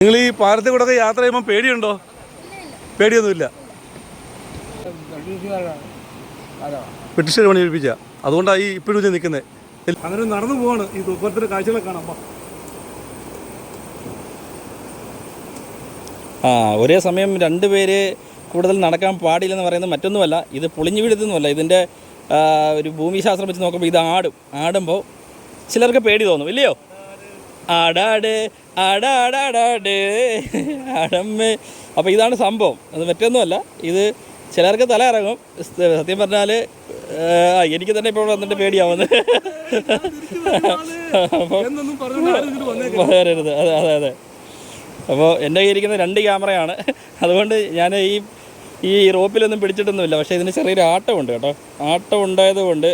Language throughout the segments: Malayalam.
നിങ്ങൾ ഈ പാലത്തിൽ കൂടെ യാത്ര ചെയ്യുമ്പോൾ പേടിയുണ്ടോ? പേടിയൊന്നുമില്ല. ബ്രിട്ടീഷുകാർ പണി കഴിപ്പിച്ച, അതുകൊണ്ടാണ് ഈ ഇപ്പോഴും നിൽക്കുന്നത്. അങ്ങനെ നടന്നു പോവാണ് ഈ തൂക്കുപാലത്തിൻ്റെ കാഴ്ചകളെ കാണാം. ഒരേ സമയം രണ്ടുപേര് കൂടുതൽ നടക്കാൻ പാടില്ലെന്ന് പറയുന്നത് മറ്റൊന്നുമല്ല, ഇത് പൊളിഞ്ഞു വീഴുന്നൊന്നുമല്ല. ഇതിൻ്റെ ഒരു ഭൂമിശാസ്ത്രം വെച്ച് നോക്കുമ്പോൾ ഇത് ആടുമ്പോൾ ചിലർക്ക് പേടി തോന്നും, ഇല്ലയോ? ആടാട് ആടാടാടാട് ആടമ്മേ. അപ്പോൾ ഇതാണ് സംഭവം, അത് മറ്റൊന്നുമല്ല. ഇത് ചിലർക്ക് തല ഇറങ്ങും. സത്യം പറഞ്ഞാൽ എനിക്ക് തന്നെ ഇപ്പോൾ വന്നിട്ട് പേടിയാവുന്നത്. പറയരുത്. അതെ അതെ അതെ. അപ്പോൾ എൻ്റെ കയ്യിരിക്കുന്ന 2 ക്യാമറയാണ്. അതുകൊണ്ട് ഞാൻ ഈ റോപ്പിലൊന്നും പിടിച്ചിട്ടൊന്നുമില്ല. പക്ഷേ ഇതിന് ചെറിയൊരു ആട്ടമുണ്ട് കേട്ടോ. ആട്ടം ഉണ്ടായതുകൊണ്ട്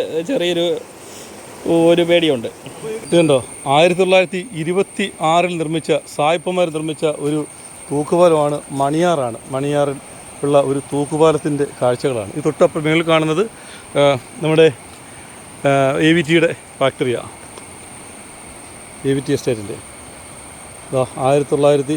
ഒരു പേടിയുണ്ട്. ഇതുണ്ടോ 1926 നിർമ്മിച്ച സായിപ്പന്മാർ നിർമ്മിച്ച ഒരു തൂക്കുപാലമാണ്. മണിയാറിൽ ഉള്ള ഒരു തൂക്കുപാലത്തിൻ്റെ കാഴ്ചകളാണ് ഈ തൊട്ടപ്പോൾ നിങ്ങൾ കാണുന്നത്. നമ്മുടെ AVTയുടെ ഫാക്ടറിയാണ്, AVT എസ്റ്റേറ്റിൻ്റെ. 1926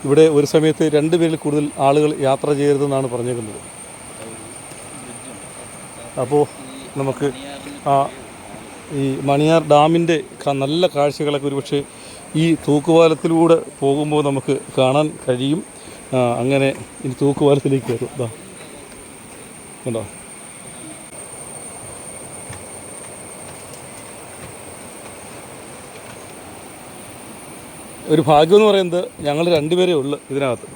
ഇവിടെ ഒരു സമയത്ത് 2 പേരിൽ കൂടുതൽ ആളുകൾ യാത്ര ചെയ്യരുതെന്നാണ് പറഞ്ഞേക്കുന്നത്. അപ്പോൾ നമുക്ക് ഈ മണിയാർ ഡാമിൻ്റെ നല്ല കാഴ്ചകളൊക്കെ ഒരുപക്ഷെ ഈ തൂക്കുപാലത്തിലൂടെ പോകുമ്പോൾ നമുക്ക് കാണാൻ കഴിയും. അങ്ങനെ ഇനി തൂക്കുപാലത്തിലേക്ക് കയറും. കണ്ടോ? ഒരു ഭാഗ്യമെന്ന് പറയുന്നത് ഞങ്ങൾ 2 പേരേ ഉള്ളൂ ഇതിനകത്ത്.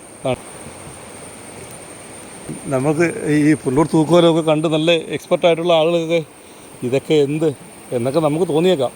നമുക്ക് ഈ പുല്ലൂർ തൂക്കുപാലമൊക്കെ കണ്ട് നല്ല എക്സ്പെർട്ടായിട്ടുള്ള ആളുകളൊക്കെ ഇതൊക്കെ എന്നൊക്കെ നമുക്ക് തോന്നിയേക്കാം.